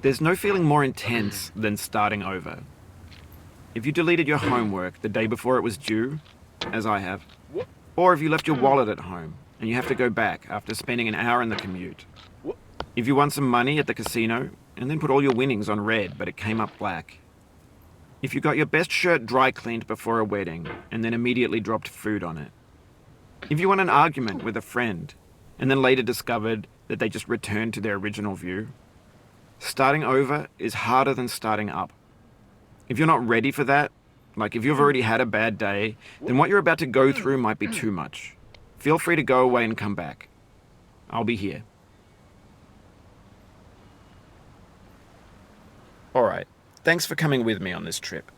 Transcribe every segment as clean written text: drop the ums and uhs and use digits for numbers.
There's no feeling more intense than starting over. If you deleted your homework the day before it was due, as I have, or if you left your wallet at home and you have to go back after spending an hour in the commute. If you won some money at the casino and then put all your winnings on red but it came up black. If you got your best shirt dry cleaned before a wedding and then immediately dropped food on it. If you won an argument with a friend and then later discovered that they just returned to their original view. Starting over is harder than starting up. If you're not ready for that, like if you've already had a bad day, then what you're about to go through might be too much. Feel free to go away and come back. I'll be here. Alright, thanks for coming with me on this trip.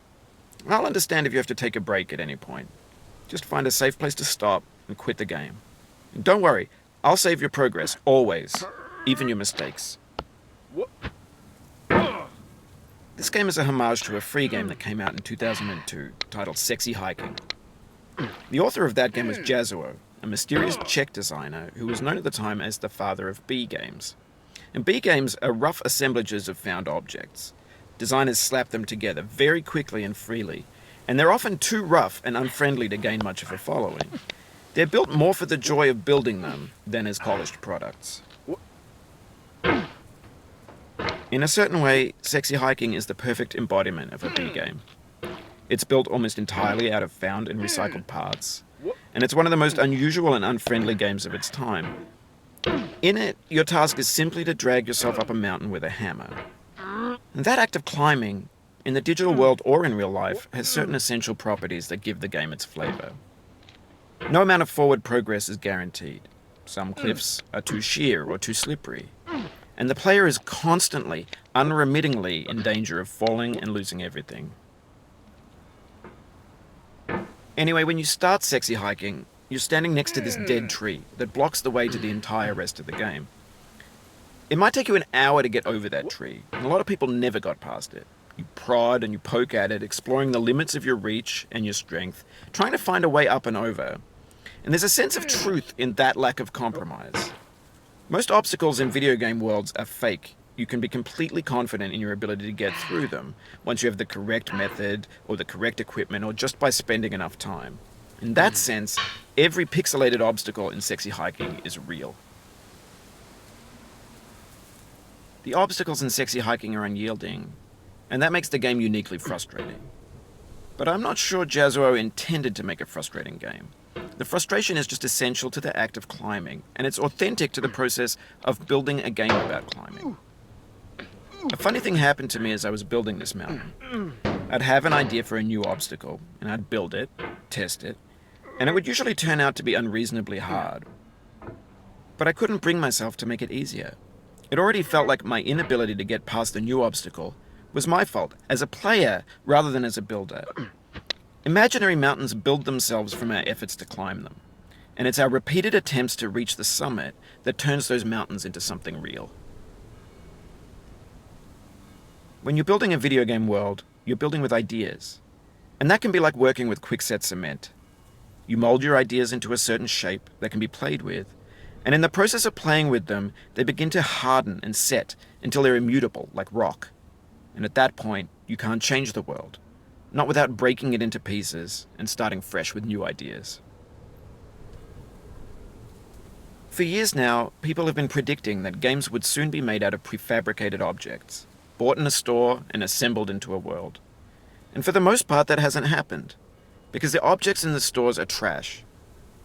I'll understand if you have to take a break at any point. Just find a safe place to stop and quit the game. And don't worry, I'll save your progress, always, even your mistakes. This game is a homage to a free game that came out in 2002, titled Sexy Hiking. The author of that game was Jazuo, a mysterious Czech designer who was known at the time as the father of B games. And B games are rough assemblages of found objects. Designers slap them together very quickly and freely, and they're often too rough and unfriendly to gain much of a following. They're built more for the joy of building them than as polished products. In a certain way, Sexy Hiking is the perfect embodiment of a B game. It's built almost entirely out of found and recycled parts, and it's one of the most unusual and unfriendly games of its time. In it, your task is simply to drag yourself up a mountain with a hammer. And that act of climbing, in the digital world or in real life, has certain essential properties that give the game its flavor. No amount of forward progress is guaranteed. Some cliffs are too sheer or too slippery. And the player is constantly, unremittingly in danger of falling and losing everything. Anyway, when you start Sexy Hiking, you're standing next to this dead tree that blocks the way to the entire rest of the game. It might take you an hour to get over that tree, and a lot of people never got past it. You prod and you poke at it, exploring the limits of your reach and your strength, trying to find a way up and over. And there's a sense of truth in that lack of compromise. Most obstacles in video game worlds are fake. You can be completely confident in your ability to get through them once you have the correct method or the correct equipment or just by spending enough time. In that sense, every pixelated obstacle in Sexy Hiking is real. The obstacles in Sexy Hiking are unyielding, and that makes the game uniquely frustrating. But I'm not sure Jazuo intended to make a frustrating game. The frustration is just essential to the act of climbing, and it's authentic to the process of building a game about climbing. A funny thing happened to me as I was building this mountain. I'd have an idea for a new obstacle, and I'd build it, test it, and it would usually turn out to be unreasonably hard. But I couldn't bring myself to make it easier. It already felt like my inability to get past the new obstacle was my fault, as a player rather than as a builder. Imaginary mountains build themselves from our efforts to climb them, and it's our repeated attempts to reach the summit that turns those mountains into something real. When you're building a video game world, you're building with ideas, and that can be like working with quickset cement. You mold your ideas into a certain shape that can be played with, and in the process of playing with them, they begin to harden and set until they're immutable, like rock. And at that point, you can't change the world. Not without breaking it into pieces and starting fresh with new ideas. For years now, people have been predicting that games would soon be made out of prefabricated objects, bought in a store and assembled into a world. And for the most part, that hasn't happened, because the objects in the stores are trash.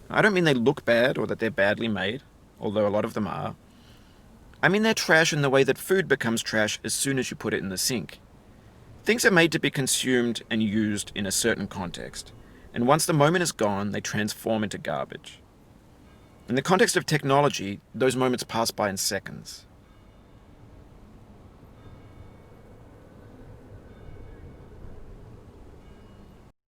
I don't mean they look bad or that they're badly made, although a lot of them are. I mean they're trash in the way that food becomes trash as soon as you put it in the sink. Things are made to be consumed and used in a certain context, and once the moment is gone, they transform into garbage. In the context of technology, those moments pass by in seconds.